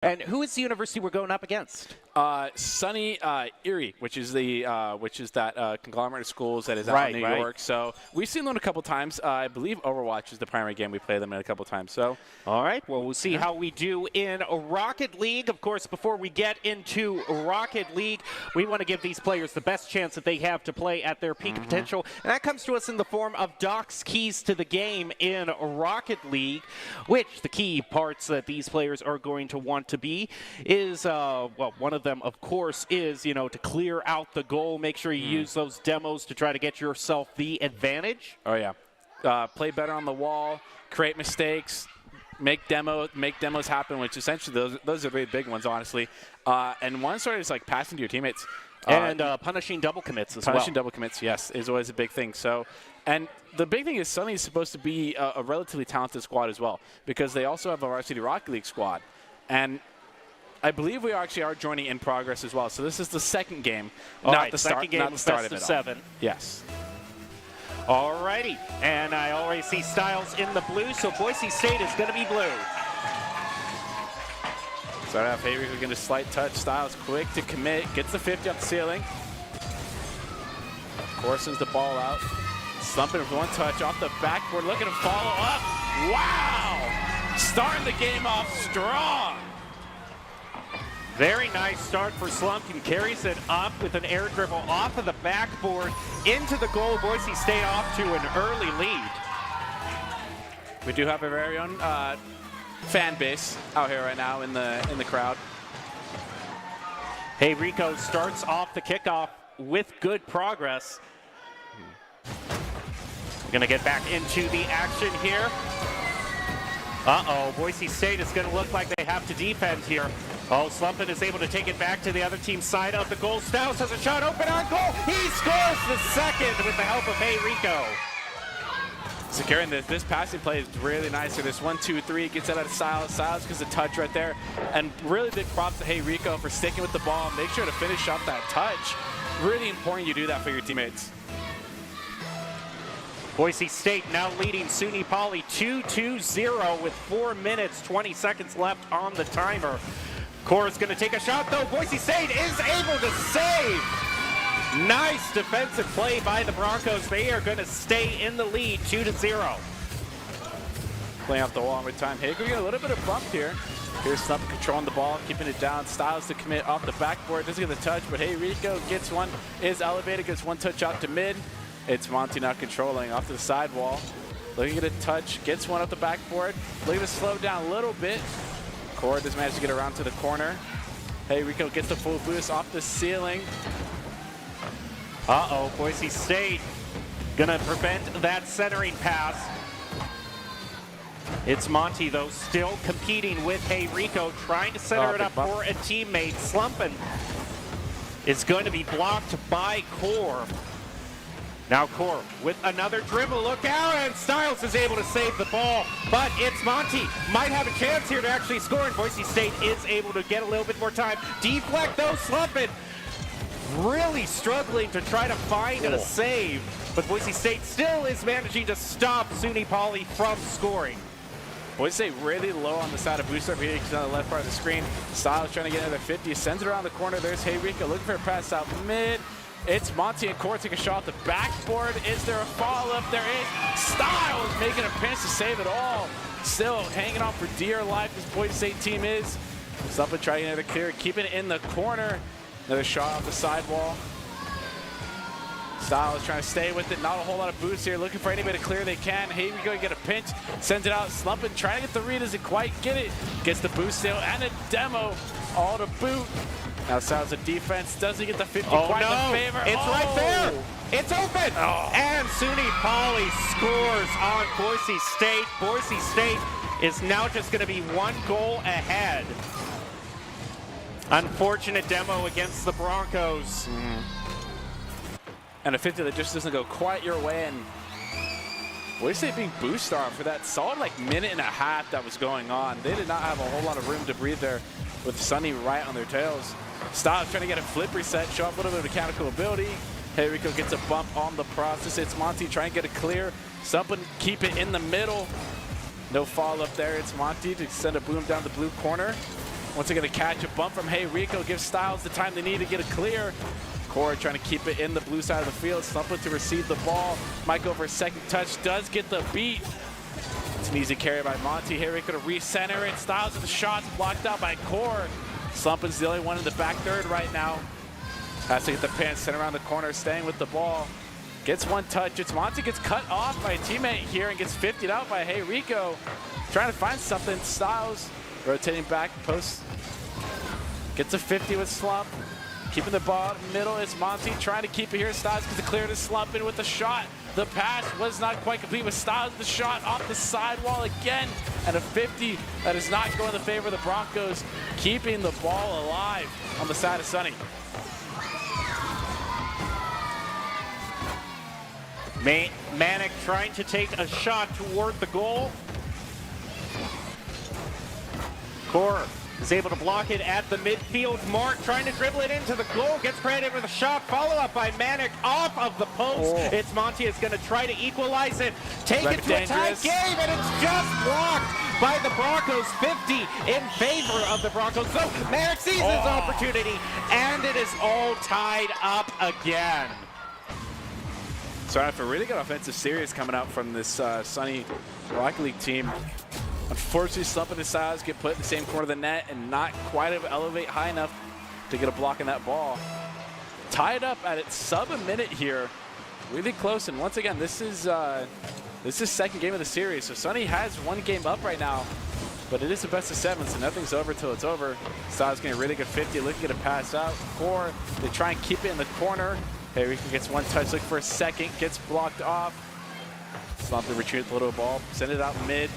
And who is the university we're going up against? Suny, Erie, which is that conglomerate of schools that is out in New York. So we've seen them a couple times. I believe Overwatch is the primary game we play them in a couple times. So, all right. Well, we'll see how we do in Rocket League. Of course, before we get into Rocket League, we want to give these players the best chance that they have to play at their peak potential, and that comes to us in the form of Doc's keys to the game in Rocket League. Which the key parts that these players are going to want to be is, well, one of them, of course, is, to clear out the goal. Make sure you use those demos to try to get yourself the advantage. Oh, yeah. Play better on the wall, create mistakes, make demos happen, which essentially those are really big ones, honestly. And one sort of is like passing to your teammates. And punishing double commits as well. Punishing double commits, yes, is always a big thing. So, and the big thing is Suny is supposed to be a relatively talented squad as well, because they also have a varsity Rocket League squad. And I believe we actually are joining in progress as well. So this is the second game, not the start of it all. 7. Yes. All righty. And I already see Styles in the blue, so Boise State is going to be blue. Start off, Avery going to slight touch. Styles quick to commit, gets the 50 off the ceiling. Corson's the ball out. Slumping with one touch off the backboard, looking to follow up. Wow! Starting the game off strong. Very nice start for Slumpkin. Carries it up with an air dribble off of the backboard into the goal. Boise State off to an early lead. We do have a very own fan base out here right now in the crowd. Hey, Rico starts off the kickoff with good progress. We're going to get back into the action here. Uh-oh, Boise State is going to look like they have to defend here. Oh, Slumpin is able to take it back to the other team's side of the goal. Styles has a shot open on goal. He scores the second with the help of Hey Rico. Securing this passing play is really nice. So this 1-2-3 gets it out of Styles. Styles gets a touch right there. And really big props to Hey Rico for sticking with the ball. Make sure to finish off that touch. Really important you do that for your teammates. Boise State now leading SUNY Poly 2-0 with 4 minutes, 20 seconds left on the timer. Core's going to take a shot, though. Boise State is able to save. Nice defensive play by the Broncos. They are going to stay in the lead, 2-0. Playing off the wall with time. Hager getting a little bit of bump here. Here's Slumpin controlling the ball, keeping it down. Styles to commit off the backboard. Doesn't get the touch, but Hey Rico gets one, is elevated, gets one touch out to mid. It's Monty now controlling off to the sidewall. Looking at a touch, gets one off the backboard. Looking to slow down a little bit. Core does manage to get around to the corner. Hey Rico gets the full boost off the ceiling. Uh-oh, Boise State gonna prevent that centering pass. It's Monty, though, still competing with Hey Rico, trying to center it up for a teammate. Slumpin is going to be blocked by Core. Now Core with another dribble, look out, and Styles is able to save the ball, but it's Monty. Might have a chance here to actually score, and Boise State is able to get a little bit more time. Deflect though, Slumpin really struggling to try to find a save, but Boise State still is managing to stop SUNY Poly from scoring. Boise State really low on the side of booster. He's on the left part of the screen. Styles trying to get another 50, sends it around the corner. There's Hey Rico looking for a pass out mid. It's Monty and Core take a shot at the backboard. Is there a follow-up? There is. Styles making a pinch to save it all. Still hanging on for dear life, this Boise State team is. Slumpin trying another clear, keeping it in the corner. Another shot off the sidewall. Styles trying to stay with it. Not a whole lot of boost here. Looking for anybody to clear they can. Hey, we go get a pinch. Sends it out. Slumpin trying to get the read. Doesn't quite get it. Gets the boost still and a demo. All to boot. Now Styles of defense doesn't get the 50 quite in favor. It's right there. It's open. And SUNY Poly scores on Boise State. Boise State is now just going to be 1 goal ahead. Unfortunate demo against the Broncos. And a 50 that just doesn't go quite your way. And Boise State being boost star for that solid minute and a half that was going on. They did not have a whole lot of room to breathe there with Suny right on their tails. Styles trying to get a flip reset, show off a little bit of mechanical ability. Hey Rico gets a bump on the process. It's Monty trying to get it clear. Something keep it in the middle. No follow up there. It's Monty to send a boom down the blue corner. Once again, to catch a bump from Hey Rico, gives Styles the time they need to get a clear. Core trying to keep it in the blue side of the field. Slumping to receive the ball. Might go for a second touch. Does get the beat. It's an easy carry by Monty. Hey Rico to recenter it. Styles with the shots blocked out by Core. Slumpin's the only one in the back third right now. Has to get the pin, sent around the corner, staying with the ball. Gets one touch. It's Monty gets cut off by a teammate here and gets 50'd out by Hey Rico. Trying to find something. Styles rotating back post. Gets a 50 with Slump. Keeping the ball middle is Monty trying to keep it here. Styles gets a clear to Slump in with the shot. The pass was not quite complete with Styles. The shot off the sidewall again. And a 50 that is not going in the favor of the Broncos. Keeping the ball alive on the side of Suny. Manic trying to take a shot toward the goal. Core is able to block it at the midfield mark, trying to dribble it into the goal, gets credited with a shot, follow up by Manic off of the post. Oh. It's Monty is going to try to equalize it, take it to a tie game, and it's just blocked by the Broncos. 50 in favor of the Broncos. So Manic sees his opportunity, and it is all tied up again. So after a really good offensive series coming out from this Suny Rocket League team, unfortunately, Slump and his Styles get put in the same corner of the net and not quite elevate high enough to get a block on that ball. Tied up at its sub a minute here, really close. And once again, this is second game of the series. So Suny has one game up right now, but it is the best of 7, so nothing's over till it's over. Styles getting a really good 50, looking to get a pass out. Core, they try and keep it in the corner. Hey Rico gets one touch, looking for a second, gets blocked off. Slump to retreat the little ball, send it out mid.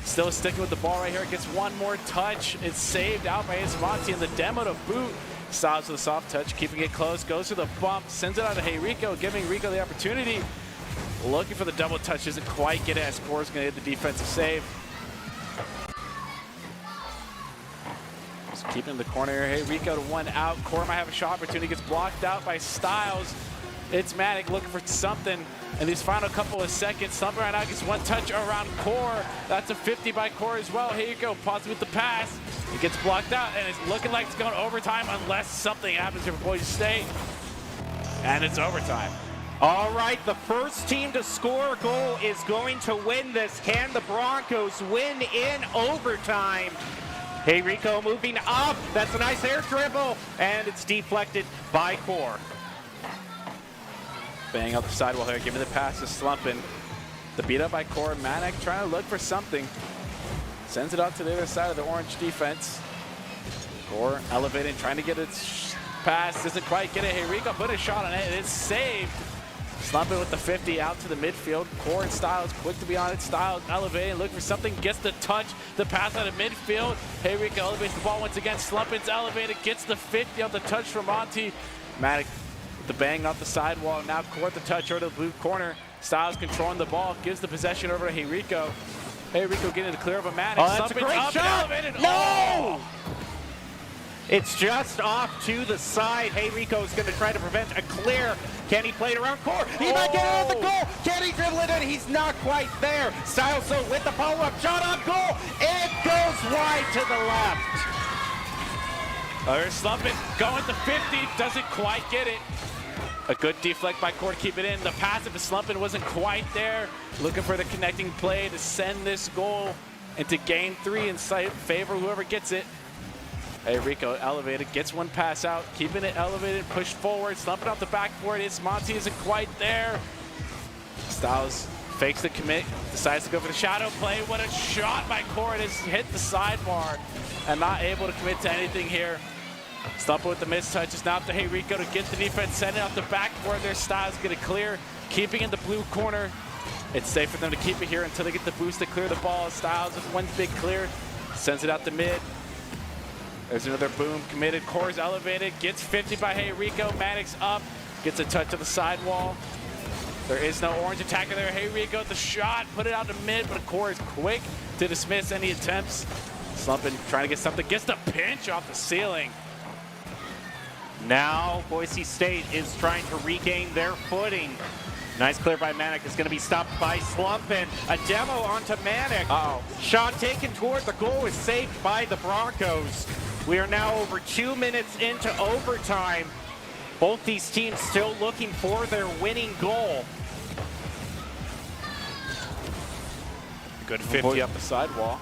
Still sticking with the ball right here. Gets one more touch. It's saved out by Monty and the demo to boot. Styles with a soft touch, keeping it close. Goes to the bump, sends it out to Hey Rico, giving Rico the opportunity. Looking for the double touch, doesn't quite get it as Core's going to get the defensive save. Just keeping in the corner here. Hey Rico to one out. Core might have a shot opportunity. Gets blocked out by Styles. It's Manic looking for something. In these final couple of seconds, Slump right now gets one touch around Core. That's a 50 by Core as well. Here you go, pause with the pass. It gets blocked out, and it's looking like it's going overtime unless something happens here for Boise State. And it's overtime. All right, the first team to score a goal is going to win this. Can the Broncos win in overtime? Hey Rico moving up. That's a nice air dribble, and it's deflected by Core. Bang out the sidewall here, giving the pass to Slumpin. The beat up by Core. Manic trying to look for something. Sends it out to the other side of the orange defense. Core elevating, trying to get its pass. Doesn't quite get it. Hey Rico put a shot on it. It's saved. Slumpin with the 50 out to the midfield. Core and Styles quick to be on it. Styles elevating, looking for something. Gets the touch. The pass out of midfield. Hey Rico elevates the ball once again. Slumpin's elevated. Gets the 50 on the touch from Monty. Manic the bang off the sidewall. Now Core the touch over to the blue corner. Styles controlling the ball. Gives the possession over to Hey Rico. Hey Rico getting the clear of a Manic. Oh, that's a great shot. No! It's just off to the side. Hey Rico is going to try to prevent a clear. Can he play it around Core? He might get out of the goal. Can he dribble it in? He's not quite there. Styles so with the follow-up shot on goal. It goes wide to the left. There's Slumpin going to 50. Doesn't quite get it. A good deflect by Core to keep it in. The pass of Slumpin wasn't quite there. Looking for the connecting play to send this goal into game 3 and favor whoever gets it. Hey Rico elevated, gets one pass out, keeping it elevated, pushed forward, Slumpin off the backboard. It's Monty isn't quite there. Styles fakes the commit, decides to go for the shadow play. What a shot by Core. It has hit the sidebar and not able to commit to anything here. Slumpin with the missed touch. It's now up to Hey Rico to get the defense, send it out the backboard. Their Styles get it clear, keeping in the blue corner. It's safe for them to keep it here until they get the boost to clear the ball. Styles with one big clear, sends it out the mid. There's another boom, committed. Core's elevated, gets 50 by Hey Rico. Manic's up, gets a touch of the sidewall. There is no orange attacker there. Hey Rico, the shot, put it out to mid, but Core is quick to dismiss any attempts. Slumpin trying to get something, gets the pinch off the ceiling. Now Boise State is trying to regain their footing. Nice clear by Manic. Is going to be stopped by Slumpin. A demo onto Manic. Uh-oh. Shot taken toward the goal is saved by the Broncos. We are now over 2 minutes into overtime. Both these teams still looking for their winning goal. Good 50 up the sidewall.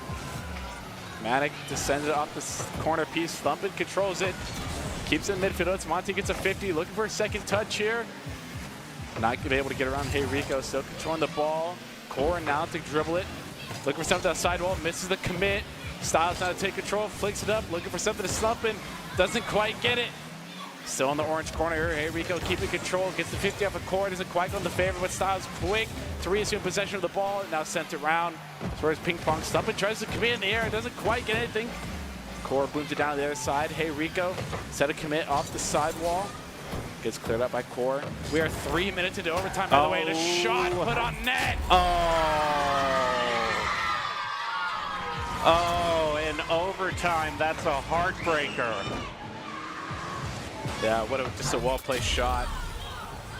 Manic descended off the corner piece. Slumpin controls it. Keeps it in midfield. It's Monty gets a 50. Looking for a second touch here. Not going to be able to get around Hey Rico. Still controlling the ball. Core now to dribble it. Looking for something on the sidewall. Misses the commit. Styles now to take control. Flicks it up. Looking for something to Slumpin. Doesn't quite get it. Still in the orange corner here. Hey Rico keeping control. Gets the 50 off the core. Doesn't quite go in the favor, but Styles quick to reassume possession of the ball. Now sent it around. As far as ping pong, Slumpin tries to commit in the air. Doesn't quite get anything. Core booms it down to the other side. Hey Rico set a commit off the sidewall. Gets cleared up by Core. We are 3 minutes into overtime, by the way, and a shot put on net. Oh, in overtime, that's a heartbreaker. Yeah, just a well-placed shot.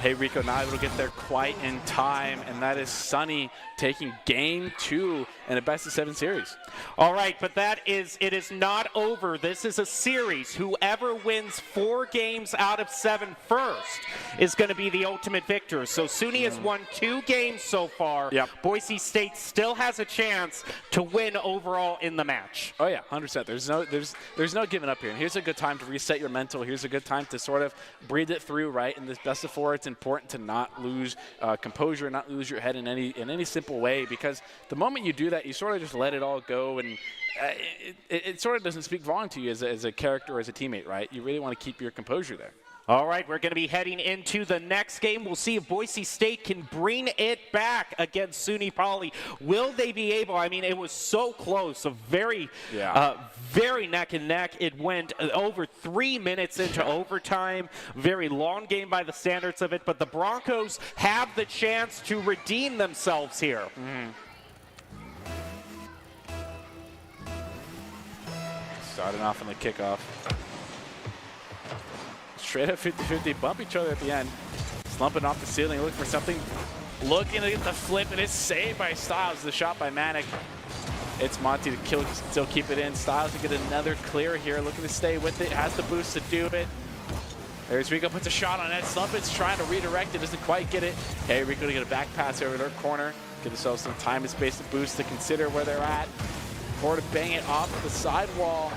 Hey Rico not able to get there quite in time, and that is Suny taking game 2 in a best-of-7 series. All right, but it is not over. This is a series. Whoever wins 4 games out of 7 first is going to be the ultimate victor. So Suny has won 2 games so far. Yep. Boise State still has a chance to win overall in the match. Oh yeah, 100%. There's no giving up here. And here's a good time to reset your mental. Here's a good time to sort of breathe it through, right? In this best of 4, it's important to not lose composure, not lose your head in any simple way, because the moment you do that, you sort of just let it all go, and it sort of doesn't speak volume to you as a character or as a teammate, right? You really want to keep your composure there. All right, we're going to be heading into the next game. We'll see if Boise State can bring it back against Suny Poly. Will they be able? I mean, it was so close, very neck and neck. It went over 3 minutes into overtime. Very long game by the standards of it, but the Broncos have the chance to redeem themselves here. Starting off on the kickoff. Straight up 50-50, bump each other at the end. Slumping off the ceiling, looking for something. Looking to get the flip, and it's saved by Styles. The shot by Manic. It's Monty to still keep it in. Styles to get another clear here, looking to stay with it. Has the boost to do it. There's Rico, puts a shot on it. Slumpin's trying to redirect it, doesn't quite get it. Hey, Rico to get a back pass over their corner. Give themselves some time and space to boost to consider where they're at. Or to bang it off the sidewall.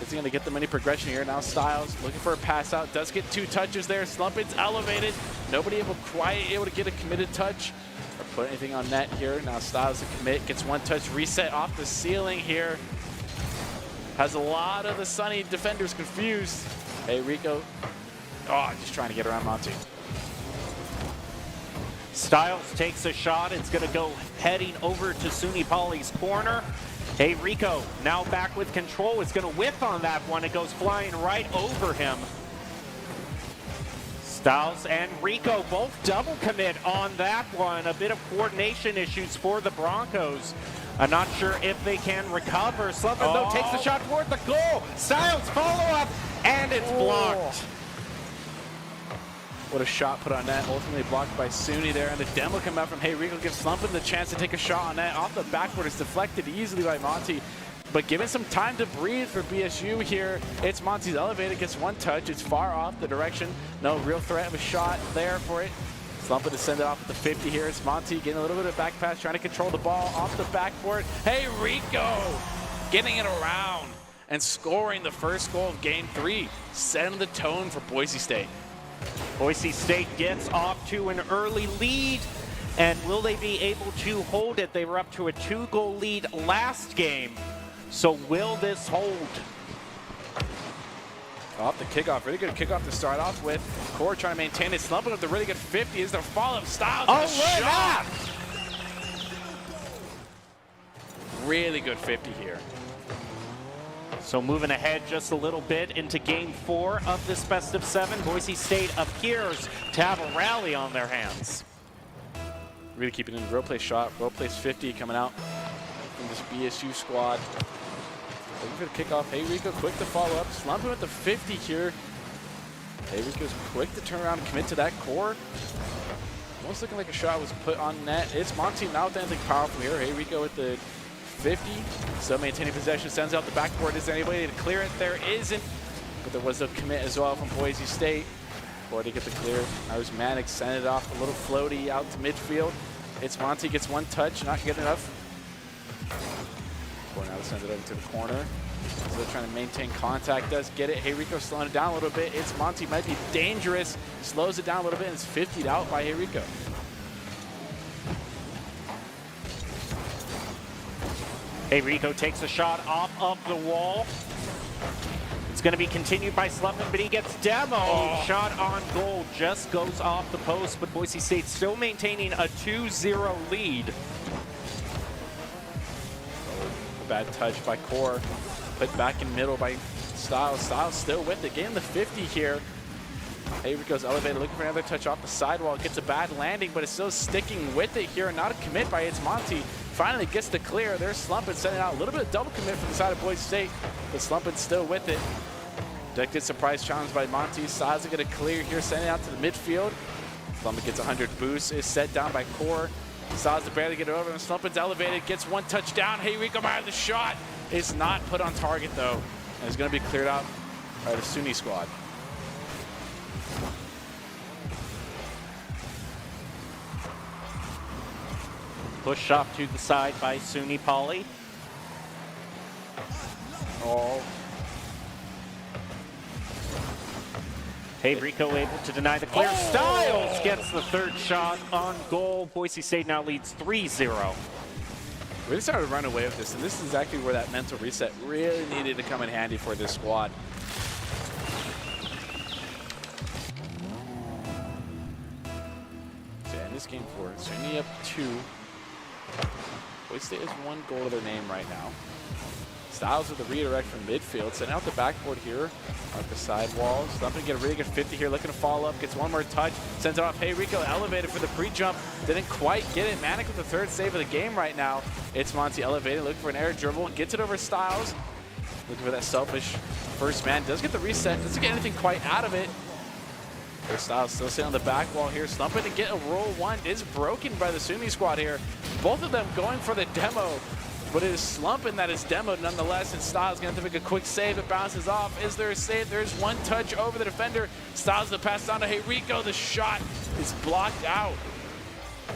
Isn't going to get them any progression here. Now Styles looking for a pass out. Does get 2 touches there. Slumpin's elevated. Nobody quite able to get a committed touch or put anything on net here. Now Styles to commit. Gets 1 touch. Reset off the ceiling here. Has a lot of the Suny defenders confused. Hey, Rico. Oh, just trying to get around Monty. Styles takes a shot. It's going to go heading over to Suny Poly's corner. Hey, Rico now back with control. It's going to whiff on that one. It goes flying right over him. Styles and Rico both double commit on that one. A bit of coordination issues for the Broncos. I'm not sure if they can recover. Slumpin, though, takes the shot toward the goal. Styles follow-up, and it's blocked. What a shot put on net, ultimately blocked by Suny there. And the demo come out from Hey Rico gives Slumpin the chance to take a shot on net. Off the backboard, it's deflected easily by Monty. But given some time to breathe for BSU here, it's Monty's elevated, gets 1 touch. It's far off the direction. No real threat of a shot there for it. Slumpin to send it off at the 50 here. It's Monty getting a little bit of back pass, trying to control the ball off the backboard. Hey Rico getting it around and scoring the first goal of game 3, setting the tone for Boise State. Boise State gets off to an early lead, and will they be able to hold it? They were up to a 2-goal lead last game, so will this hold? Off the kickoff, really good kickoff to start off with. Core trying to maintain it, Slumpin with the really good 50 is their follow-up. Styles with a shot. Really good 50 here. So moving ahead just a little bit into game 4 of this best of 7, Boise State appears to have a rally on their hands. Really keeping in, real play shot, real place 50 coming out from this BSU squad. Looking for the kickoff. Hey Rico quick to follow up. Slumpin with the 50 here. Hey Rico's quick to turn around and commit to that core. Almost looking like a shot was put on net. It's Monty now with anything powerful here. Hey Rico with the 50. Still maintaining possession, sends out the backboard. Is there anybody to clear it? There isn't. But there was a commit as well from Boise State. Before they get the clear. Now there's Mannix, send it off, a little floaty out to midfield. It's Monty, gets one touch, not good enough. Now sends it over to the corner. Still trying to maintain contact, does get it. Heirico slowing it down a little bit. It's Monty, might be dangerous. Slows it down a little bit and it's 50'd out by Heirico. Heirico takes a shot off of the wall. It's going to be continued by Slumpin, but he gets demoed. Oh. Shot on goal just goes off the post, but Boise State still maintaining a 2-0 lead. A bad touch by Core. Put back in middle by Styles. Styles still with it. Getting the 50 here. Heirico's elevated, looking for another touch off the sidewall. Gets a bad landing, but it's still sticking with it here. Not a commit by It's Monty. Finally gets the clear. There's Slumpin sending out a little bit of double commit from the side of Boise State, but Slumpin's still with it. Good surprise challenge by Monty. Styles get a clear here, sending out to the midfield. Slumpin gets 100 boost. Is set down by Core. Styles to barely get it over, and Slumpin's elevated. Gets one touch down. Heirico might have the shot. It's not put on target though, and it's going to be cleared out by the Suny squad. Push off to the side by Suny Poly. Oh. Heirico able to deny the clear. Oh! Styles gets the third shot on goal. Boise State now leads 3-0. Really started to run away with this, and this is exactly where that mental reset really needed to come in handy for this squad. So yeah, in this game 4, Suny up 2. Boise State has 1 goal to their name right now. Styles with the redirect from midfield, sending out the backboard here off the sidewall. Slumpin to get a really good 50 here, looking to follow up, gets one more touch, sends it off. Heirico elevated for the pre-jump, didn't quite get it. Mannix with the 3rd save of the game right now. It's Monty elevated, looking for an air dribble, gets it over Styles. Looking for that selfish first man, does get the reset, doesn't get anything quite out of it. There's Styles still sitting on the back wall here. Slumpin to get a roll 1 is broken by the Suny squad here. Both of them going for the demo. But it is Slumpin that is demoed nonetheless, and Styles going to have to make a quick save. It bounces off. Is there a save? There's one touch over the defender. Styles the pass down to Heirico. The shot is blocked out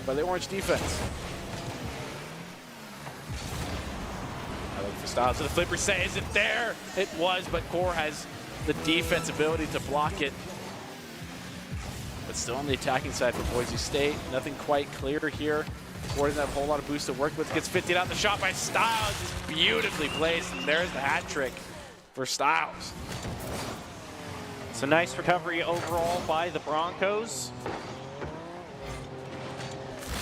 by the orange defense. I look for Styles to the flipper. Say, is it there? It was, but Core has the defense ability to block it. But still on the attacking side for Boise State. Nothing quite clear here. Core doesn't have a whole lot of boost to work with. Gets 50 out. The shot by Styles is beautifully placed, and there's the hat trick for Styles. It's a nice recovery overall by the Broncos.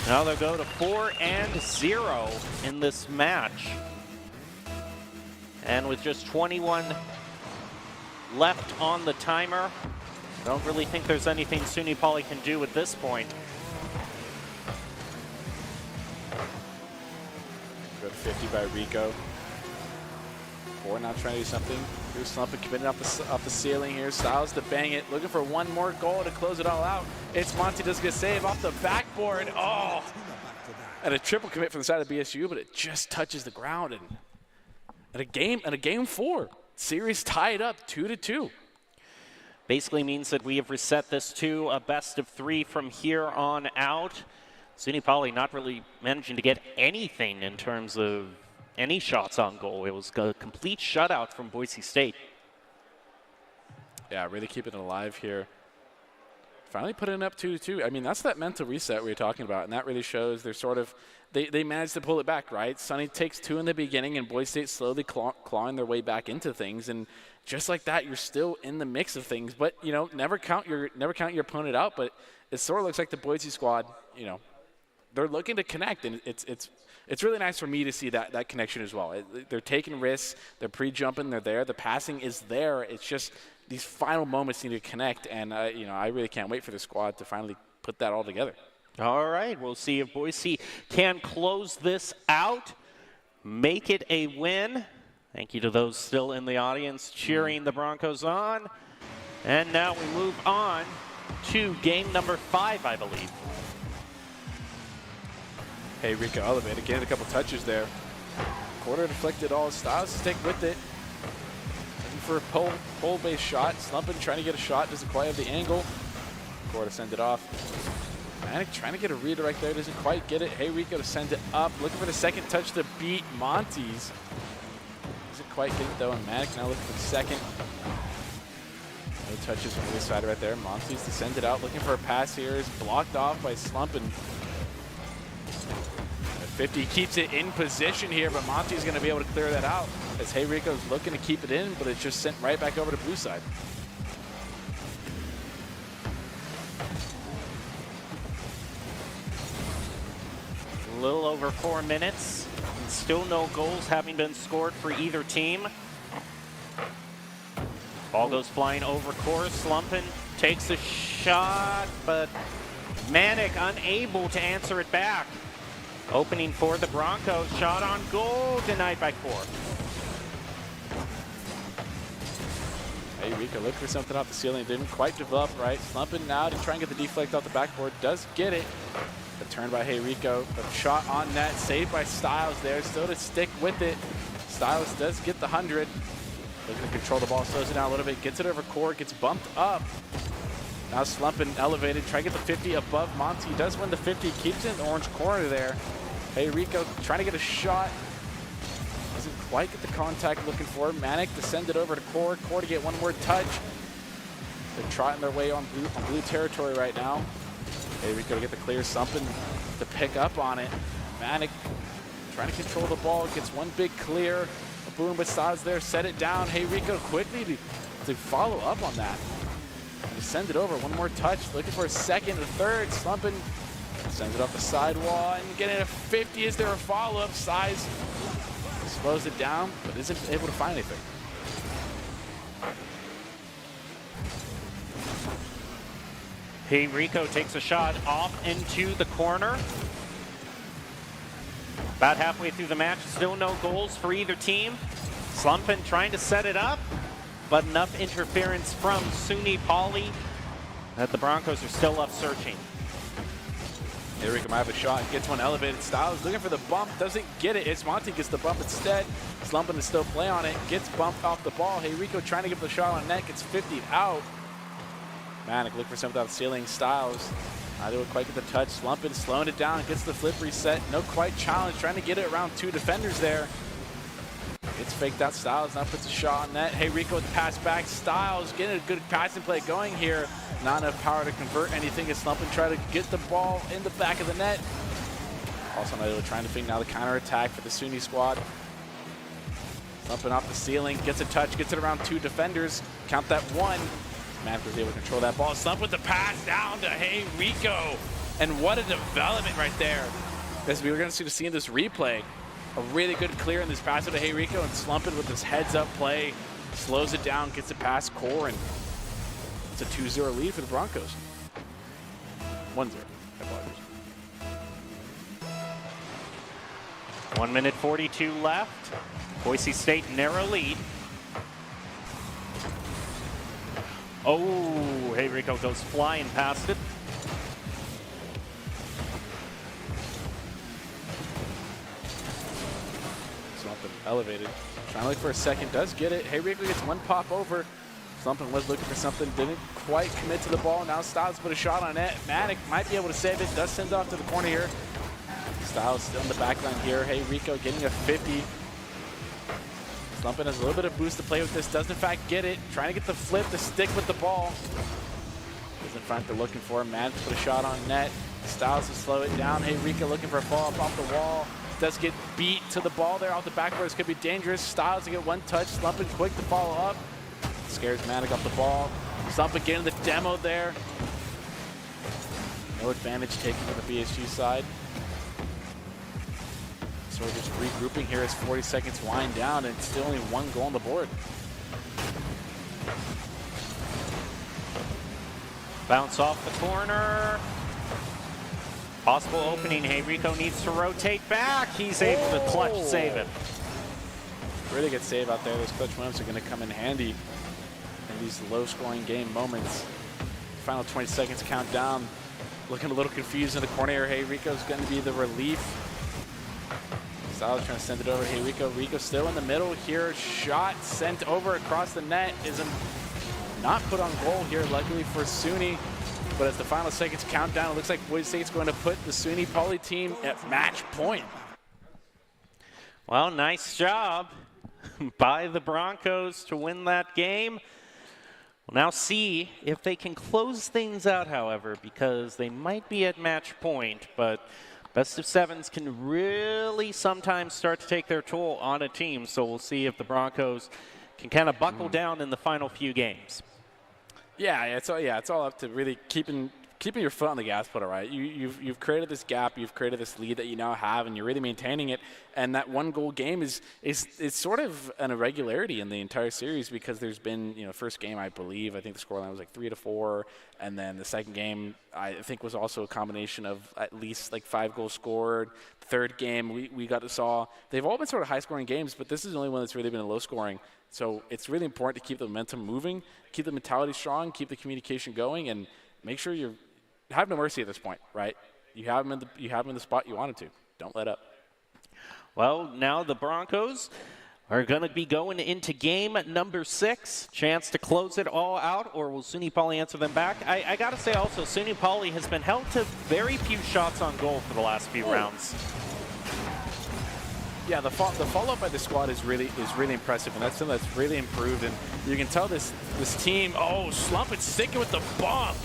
Now they'll go to 4-0 in this match. And with just 21 left on the timer, I don't really think there's anything Suny Poly can do at this point. Go to 50 by Rico. Core now trying to do something. Here's Slumpin committing off the ceiling here. Styles to bang it, looking for one more goal to close it all out. It's Monty does get a save off the backboard. Oh, and a triple commit from the side of BSU, but it just touches the ground. And a game 4, series tied up 2-2. Basically means that we have reset this to a best of 3 from here on out. Suny Poly not really managing to get anything in terms of any shots on goal. It was a complete shutout from Boise State. Yeah, really keeping it alive here. Finally putting it up 2-2. I mean, that's that mental reset we were talking about, and that really shows they're sort of, they managed to pull it back, right? Suny takes 2 in the beginning, and Boise State slowly clawing their way back into things, and just like that, you're still in the mix of things. But, you know, never count your opponent out, but it sort of looks like the Boise squad, you know, they're looking to connect, and it's really nice for me to see that connection as well. They're taking risks, they're pre-jumping, they're there, the passing is there. It's just these final moments need to connect, and you know, I really can't wait for the squad to finally put that all together. All right, we'll see if Boise can close this out, make it a win. Thank you to those still in the audience cheering the Broncos on. And now we move on to game number 5, I believe. Heirico elevated, getting a couple touches there. quarter deflected all. Styles stick with it. Looking for a pole-based shot. Slumping, trying to get a shot. Doesn't quite have the angle. Quarter to send it off. Manic trying to get a redirect there. Doesn't quite get it. Hey Rico to send it up. Looking for the second touch to beat Monty's. Doesn't quite get it though. And Manic now looking for the second. No touches from the side right there. Monty's to send it out. Looking for a pass here. Is blocked off by Slumpin. 50 keeps it in position here, but Monty's going to be able to clear that out as Hey Rico's looking to keep it in, but it's just sent right back over to blue side. A little over 4 minutes. Still no goals having been scored for either team. Ball goes flying over course. Slumpin takes a shot, but Manic unable to answer it back. Opening for the Broncos. Shot on goal, denied by Core. Hey Rico looked for something off the ceiling. Didn't quite develop right. Slumping now to try and get the deflect off the backboard. Does get it. A turn by Hey Rico. A shot on net. Saved by Styles there. Still to stick with it. Styles does get the 100. Looking to control the ball. Slows it down a little bit. Gets it over Core. Gets bumped up. Now Slumpin elevated. Try to get the 50 above Monty. Does win the 50. Keeps it in the orange corner there. Hey Rico trying to get a shot. Doesn't quite get the contact looking for. Manic to send it over to Core. Core to get one more touch. They're trotting their way on blue territory right now. Hey Rico to get the clear. Slumpin to pick up on it. Manic trying to control the ball. Gets one big clear. A boom, but Styles there. Set it down. Hey Rico quickly to follow up on that. And to send it over. One more touch. Looking for a second, a third. Slumpin sends it off the sidewall and getting a 50. Is there a follow-up? Size slows it down, but isn't able to find anything. Hey Rico takes a shot off into the corner. About halfway through the match, still no goals for either team. Slumpin trying to set it up, but enough interference from Suny Pauly that the Broncos are still up searching. Hey Rico might have a shot, gets one elevated. Styles looking for the bump, doesn't get it. It's Monty gets the bump instead. Slumping to still play on it, gets bumped off the ball. Hey Rico trying to get the shot on net, gets 50 out. Manic looking for something off the ceiling. Styles not able to quite get the touch. Slumping, slowing it down, gets the flip reset. No quite challenge, trying to get it around 2 defenders there. It's faked out. Styles now puts a shot on net. Hey Rico with the pass back. Styles getting a good passing play going here. Not enough power to convert anything as Slumping try to get the ball in the back of the net. Also not able to try to think now the counter attack for the Suny squad. Slumping off the ceiling, gets a touch, gets it around 2 defenders. Count that 1. Manic was able to control that ball. Slump with the pass down to Hey Rico. And what a development right there. As we were going to see the scene in this replay. A really good clear in this pass to Hey Rico, and Slumping with this heads-up play. Slows it down, gets it past Core, and it's a 2-0 lead for the Broncos. 1-0. I apologize. 1 minute 42 left. Boise State narrow lead. Oh, Hey Rico goes flying past it. Slumping elevated. Trying to look for a second, does get it. Hey Rico gets one pop over. Slumping was looking for something, didn't quite commit to the ball. Now Styles put a shot on net. Manic might be able to save it, does send it off to the corner here. Styles still in the back line here. Hey Rico getting a 50. Slumping has a little bit of boost to play with this, does in fact get it. Trying to get the flip to stick with the ball. Doesn't find what they're looking for. Managed to put a shot on net. Styles to slow it down. Hey Rico looking for a follow-up off the wall. Does get beat to the ball there off the backboard. This could be dangerous. Styles to get one touch. Slumping quick to follow up. Scares Manic off the ball. Slumping getting the demo there. No advantage taken to the BSG side. So we're just regrouping here as 40 seconds wind down, and still only 1 goal on the board. Bounce off the corner. Possible opening. Hey Rico needs to rotate back. He's able to clutch save it. Really good save out there. Those clutch moments are going to come in handy in these low-scoring game moments. Final 20 seconds count down. Looking a little confused in the corner here. Hey Rico's going to be the relief. Styles trying to send it over. Hey, Rico still in the middle here. Shot sent over across the net. Is not put on goal here, luckily for Suny. But as the final seconds count down, it looks like Boise State's going to put the Suny Poly team at match point. Well, nice job by the Broncos to win that game. We'll now see if they can close things out, however, because they might be at match point, but best of sevens can really sometimes start to take their toll on a team, so we'll see if the Broncos can kind of buckle down in the final few games. Yeah, it's all up to really keeping your foot on the gas pedal, right? You've created this gap, you've created this lead that you now have, and you're really maintaining it. And that one goal game is sort of an irregularity in the entire series because there's been, first game I think the scoreline was like 3-4, and then the second game I think was also a combination of at least like 5 goals scored. Third game we saw they've all been sort of high scoring games, but this is the only one that's really been a low scoring. So it's really important to keep the momentum moving, keep the mentality strong, keep the communication going, and make sure you have no mercy at this point, right? You have them in the spot you wanted to. Don't let up. Well, now the Broncos are going to be going into game number 6. Chance to close it all out, or will Suny Poly answer them back? I got to say also, Suny Poly has been held to very few shots on goal for the last few rounds. Yeah, the follow-up by the squad is really impressive, and that's something that's really improved. And you can tell this team, Slumpin sticking with the bomb,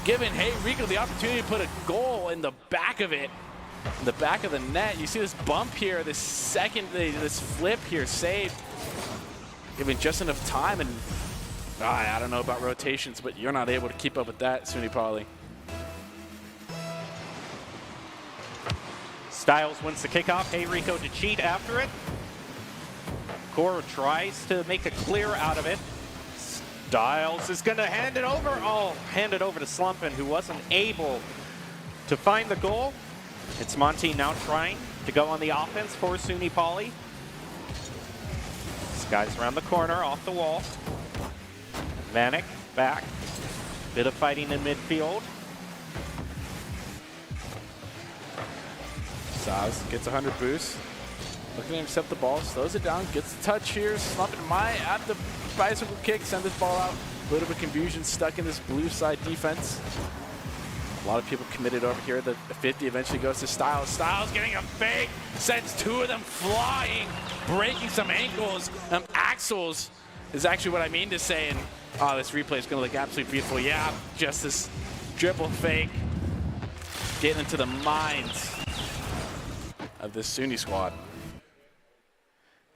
giving Rico the opportunity to put a goal in the back of it, in the back of the net. You see this bump here, this flip here, saved, giving just enough time. And I don't know about rotations, but you're not able to keep up with that, Suny Poly. Styles wins the kickoff. Hey, Rico to cheat after it. Core tries to make a clear out of it. Styles is going to hand it over. Hand it over to Slumpin, who wasn't able to find the goal. It's Monty now trying to go on the offense for Suny Poly. This guy's around the corner, off the wall. Vanek back. Bit of fighting in midfield. Styles gets 100 boost. Looking to intercept the ball, slows it down, gets the touch here. Slumpin at the bicycle kick, send this ball out. A little bit of confusion stuck in this blue side defense. A lot of people committed over here. The 50 eventually goes to Styles. Styles getting a fake, sends 2 of them flying, breaking some ankles. Axles is actually what I mean to say. And this replay is going to look absolutely beautiful. Yeah, just this dribble fake, getting into the minds of this Suny squad.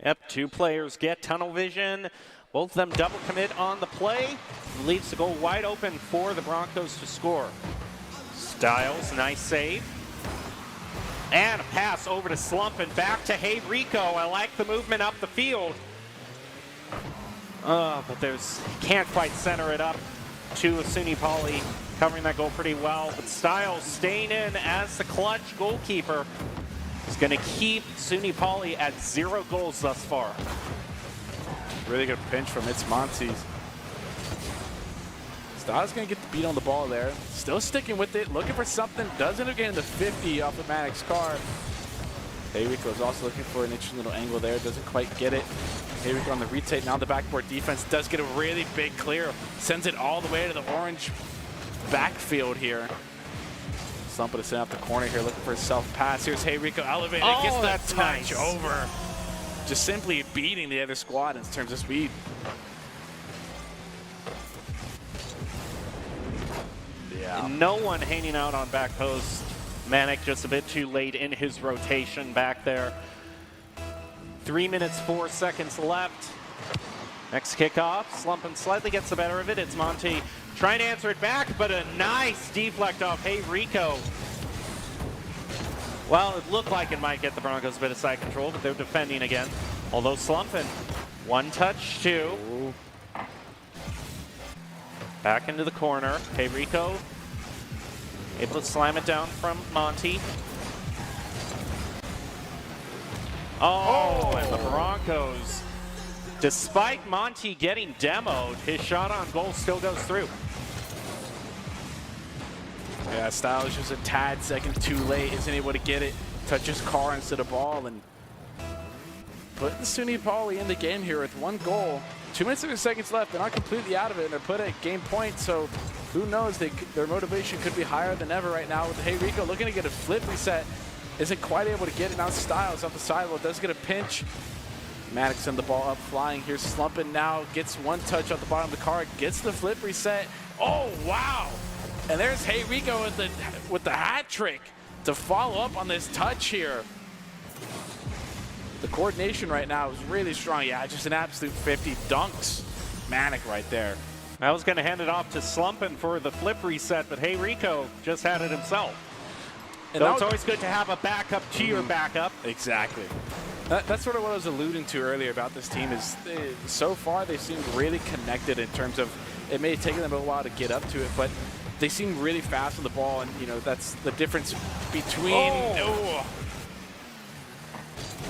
Yep, 2 players get tunnel vision. Both of them double commit on the play. Leaves the goal wide open for the Broncos to score. Styles, nice save. And a pass over to Slumpin, back to Hey Rico. I like the movement up the field. But can't quite center it up to Suny Poly, covering that goal pretty well. But Styles staying in as the clutch goalkeeper. Is going to keep Suny Poly at 0 goals thus far. Really good pinch from Monty. Styles going to get the beat on the ball there. Still sticking with it, looking for something. Does end up getting the 50 off of Maddox's car. Hey Rico is also looking for an interesting little angle there. Doesn't quite get it. Hey Rico on the retake. Now the backboard defense does get a really big clear. Sends it all the way to the orange backfield here. Slumpin to send out the corner here, looking for a self-pass. Here's Hey Rico elevated, gets the touch over. Just simply beating the other squad in terms of speed. Yeah. No one hanging out on back post. Manek just a bit too late in his rotation back there. 3 minutes, 4 seconds left. Next kickoff, Slumpin slightly gets the better of it. It's Monty trying to answer it back, but a nice deflect off Hey Rico. Well, it looked like it might get the Broncos a bit of side control, but they're defending again. Although Slumpin, 1 touch, 2. Ooh. Back into the corner. Hey Rico able to slam it down from Monty. And the Broncos, despite Monty getting demoed, his shot on goal still goes through. Yeah, Styles just a tad second too late, isn't able to get it. Touches car instead of ball, and putting Suny Pauly in the game here with 1 goal. 2 minutes and 6 seconds left. They're not completely out of it, and they're put at game point, so who knows? Their motivation could be higher than ever right now with Hey Rico looking to get a flip reset. Isn't quite able to get it. Now Styles off the sidewall, does get a pinch. Maddox send the ball up flying here, slumping now, gets 1 touch off the bottom of the card, gets the flip reset. Oh, wow! And there's Hey Rico with the hat trick to follow up on this touch here. The coordination right now is really strong. Yeah, just an absolute 50 dunks. Manic right there. I was going to hand it off to Slumpin for the flip reset, but Hey Rico just had it himself. And so it's always good to have a backup to your backup. Exactly. That's sort of what I was alluding to earlier about this team is so far they seem really connected in terms of it may have taken them a while to get up to it, but they seem really fast on the ball, and you know that's the difference between. Oh.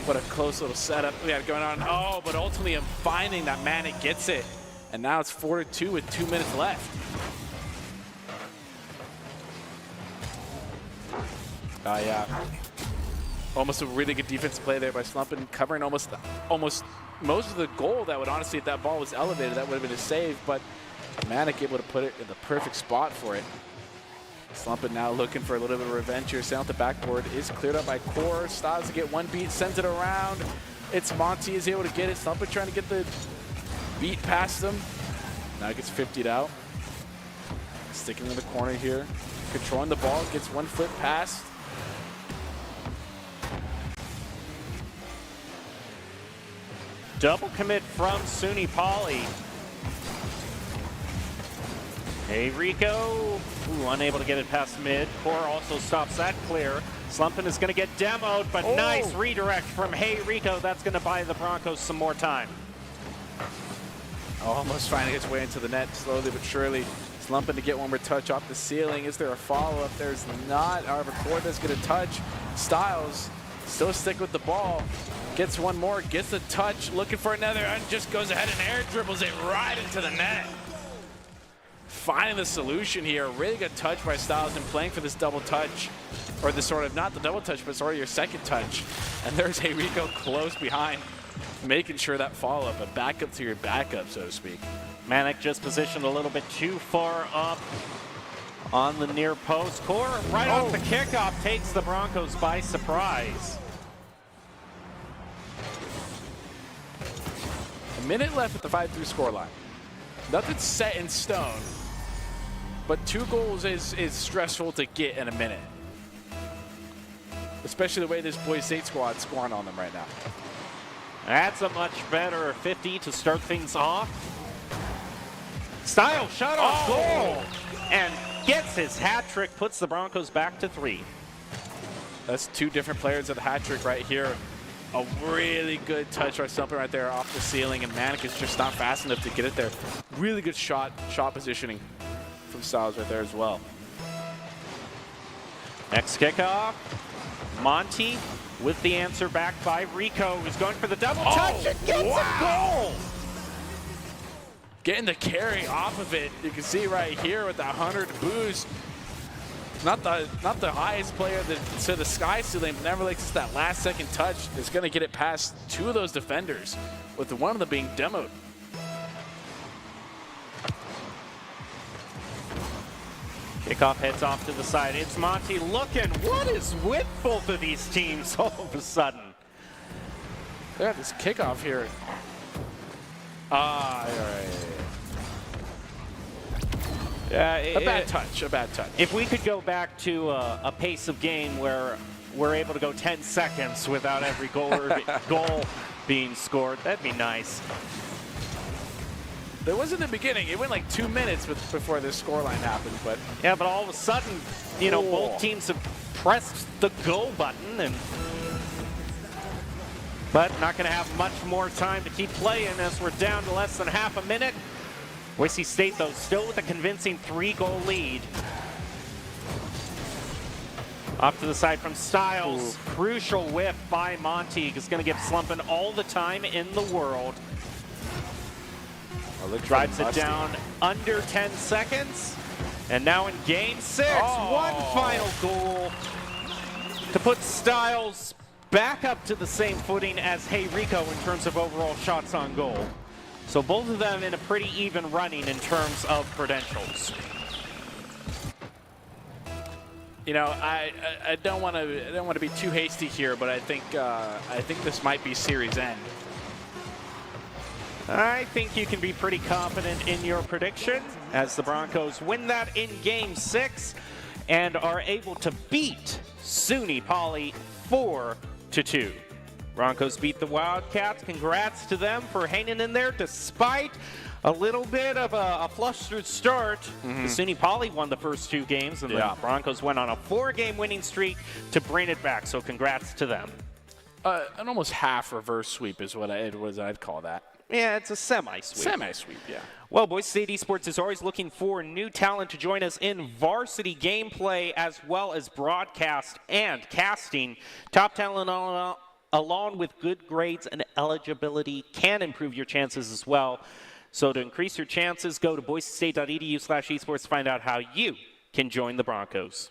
What a close little setup we had going on. Oh, but ultimately I'm finding that Manic gets it, and now it's 4-2 with 2 minutes left. Yeah. Almost a really good defensive play there by Slumpin, covering almost most of the goal that would honestly, if that ball was elevated, that would have been a save, but Manic able to put it in the perfect spot for it. Slumpin now looking for a little bit of revenge here. Sound the backboard is cleared up by Core. Styles to get 1 beat, sends it around. It's Monty is able to get it. Slumpin trying to get the beat past him. Now gets 50'd out. Sticking in the corner here. Controlling the ball, gets 1 flip pass. Double commit from Suny Pauly. Hey Rico, unable to get it past mid. Core also stops that clear. Slumpin is going to get demoed, but nice redirect from Hey Rico. That's going to buy the Broncos some more time. Almost finding its way into the net slowly but surely. Slumpin to get 1 more touch off the ceiling. Is there a follow-up? There's not. However, Core does get a touch. Styles still stick with the ball. Gets 1 more, gets a touch, looking for another, and just goes ahead and air dribbles it right into the net. Finding the solution here. Really good touch by Styles and playing for this double touch. Or this sort of, not the double touch, but sort of your second touch. And there's Hey Rico close behind, making sure that follow-up, a backup to your backup, so to speak. Manic just positioned a little bit too far up on the near post. Core right off the kickoff takes the Broncos by surprise. A minute left at the 5-3 scoreline. Nothing's set in stone, but 2 goals is stressful to get in a minute. Especially the way this Boise State squad's scoring on them right now. That's a much better 50 to start things off. Styles shot off goal and gets his hat trick, puts the Broncos back to 3. That's 2 different players of the hat trick right here. A really good touch or something right there off the ceiling, and Manic is just not fast enough to get it there. Really good shot positioning from Styles right there as well. Next kickoff, Monty with the answer back by Rico, who's going for the double touch and gets a goal. Getting the carry off of it. You can see right here with that 100 boost. Not the highest player to the sky ceiling, but nevertheless, it's that last second touch is going to get it past 2 of those defenders, with one of them being demoed. Kickoff heads off to the side. It's Monty looking. What is with both of these teams all of a sudden? They got this kickoff here. All right. A bad touch. If we could go back to a pace of game where we're able to go 10 seconds without every goal being scored, that'd be nice. There was in the beginning. It went like 2 minutes before this scoreline happened, but yeah, but all of a sudden, you know, both teams have pressed the go button, but not going to have much more time to keep playing as we're down to less than half a minute. Boise State, though, still with a convincing 3-goal lead. Off to the side from Styles. Crucial whip by Monty is going to give Slumpin all the time in the world. Drives it down under 10 seconds. And now in game 6, one final goal to put Styles back up to the same footing as Hey Rico in terms of overall shots on goal. So both of them in a pretty even running in terms of credentials. You know, I don't want to be too hasty here, but I think this might be series end. I think you can be pretty confident in your prediction as the Broncos win that in Game 6 and are able to beat Suny Poly 4-2. Broncos beat the Wildcats. Congrats to them for hanging in there despite a little bit of a flustered start. The Suny Poly won the first 2 games, and the Broncos went on a 4-game winning streak to bring it back. So congrats to them. An almost half reverse sweep is what I'd call that. Yeah, it's a semi-sweep. Semi-sweep, yeah. Well, Boise State Esports is always looking for new talent to join us in varsity gameplay as well as broadcast and casting. Top talent along with good grades and eligibility can improve your chances as well. So to increase your chances, go to boisestate.edu/esports to find out how you can join the Broncos.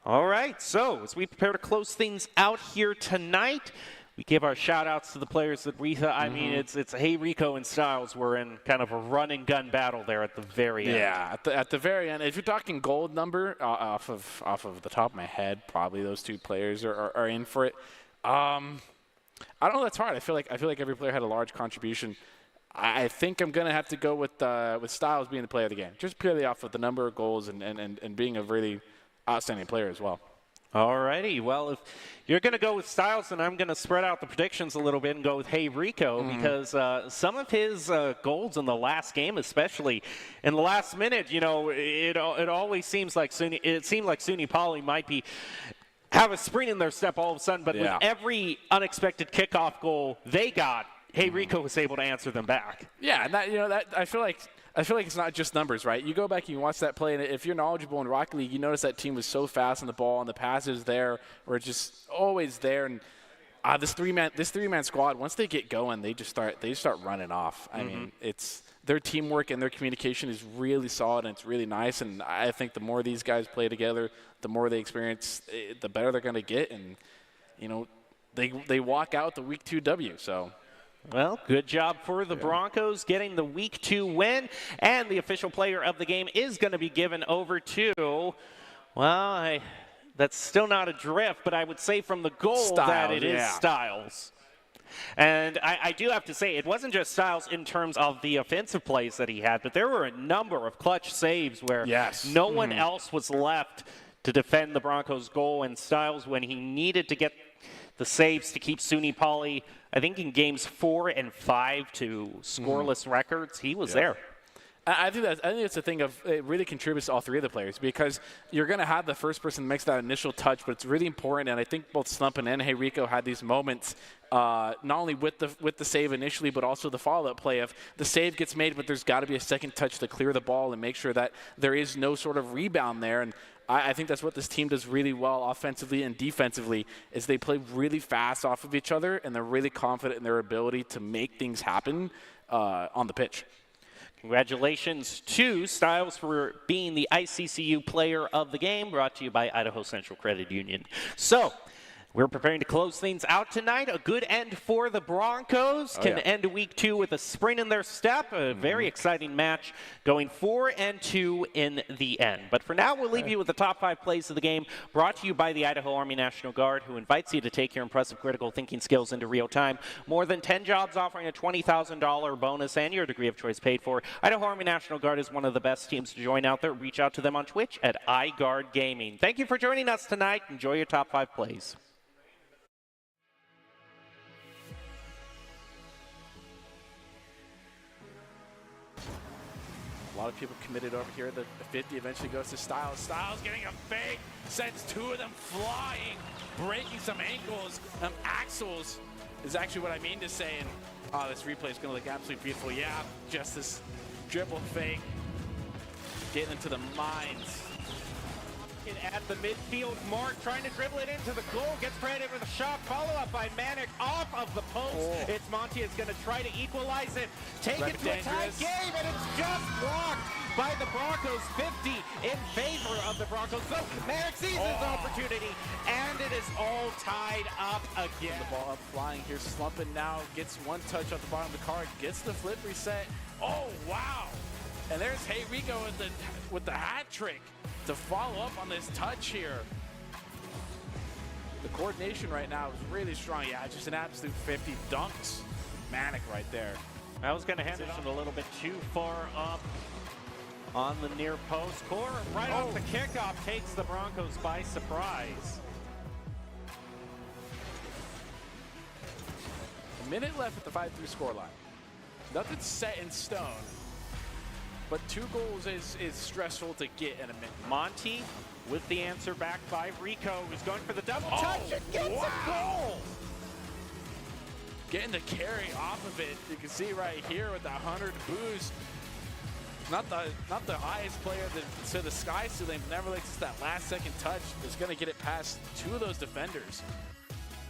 All right, so as we prepare to close things out here tonight, we give our shout-outs to the players that I mean, it's Hey Rico and Styles were in kind of a run-and-gun battle there at the very end. Yeah, at the very end. If you're talking gold number, off of the top of my head, probably those 2 players are in for it. I don't know. That's hard. I feel like every player had a large contribution. I think I'm gonna have to go with Styles being the player of the game, just purely off of the number of goals and being a really outstanding player as well. Alrighty, well, if you're going to go with Styles, then I'm going to spread out the predictions a little bit and go with Hey Rico because some of his goals in the last game, especially in the last minute, you know, it always seems like Suny Poly might have a spring in their step all of a sudden, but with every unexpected kickoff goal they got, Hey Rico was able to answer them back. Yeah, and that I feel like it's not just numbers, right? You go back and you watch that play, and if you're knowledgeable in Rocket League, you notice that team was so fast on the ball, and the passes there were just always there. And this three-man squad, once they get going, they start running off. I mean, it's their teamwork and their communication is really solid, and it's really nice. And I think the more these guys play together, the more they experience, the better they're going to get. And you know, they walk out the Week 2 W. So. Well, good job for the Broncos getting the Week 2 win, and the official player of the game is going to be given over to, well, that's still not a drift, but I would say from the goal Styles, that it is Styles. And I do have to say, it wasn't just Styles in terms of the offensive plays that he had, but there were a number of clutch saves where no one else was left to defend the Broncos' goal, and Styles, when he needed to get the saves to keep Suny Poly, I think in games 4 and 5 to scoreless records, he was there. I think it's the thing of it really contributes to all 3 of the players because you're going to have the first person that makes that initial touch, but it's really important. And I think both Slumpin and Hey Rico had these moments, not only with the save initially, but also the follow-up play of the save gets made, but there's got to be a second touch to clear the ball and make sure that there is no sort of rebound there. And I think that's what this team does really well offensively and defensively is they play really fast off of each other, and they're really confident in their ability to make things happen on the pitch. Congratulations to Styles for being the ICCU player of the game, brought to you by Idaho Central Credit Union. So, we're preparing to close things out tonight. A good end for the Broncos. Can end Week 2 with a spring in their step. A very exciting match going 4-2 in the end. But for now, we'll leave you with the top 5 plays of the game, brought to you by the Idaho Army National Guard, who invites you to take your impressive critical thinking skills into real time. More than 10 jobs offering a $20,000 bonus and your degree of choice paid for. Idaho Army National Guard is one of the best teams to join out there. Reach out to them on Twitch at iGuard Gaming. Thank you for joining us tonight. Enjoy your top 5 plays. A lot of people committed over here. The 50 eventually goes to Styles. Styles getting a fake, sends 2 of them flying, breaking some ankles. Axles is actually what I mean to say. And this replay is going to look absolutely beautiful. Yeah, just this dribble fake, getting into the mines. At the midfield mark, trying to dribble it into the goal, gets credited with a shot, follow-up by Manic off of the post. It's Monty is going to try to equalize it, take it to a tie game, and it's just blocked by the Broncos, 50 in favor of the Broncos. So Merrick sees his opportunity, and it is all tied up again. The ball up flying here, slumping now, gets one touch off the bottom of the card, gets the flip reset. Oh, wow. And there's Hey Rico with the hat trick to follow up on this touch here. The coordination right now is really strong. Yeah, just an absolute 50 dunks. Manic right there. I was going to Henderson a little bit too far up on the near post. Core right off the kickoff takes the Broncos by surprise. A minute left at the 5-3 scoreline. Nothing's set in stone, but 2 goals is stressful to get in a minute. Monty with the answer back by Rico, who's going for the double touch and gets a goal. Getting the carry off of it. You can see right here with the 100 boost. Not the highest player to the sky ceiling, but nevertheless, it's that last second touch is going to get it past 2 of those defenders.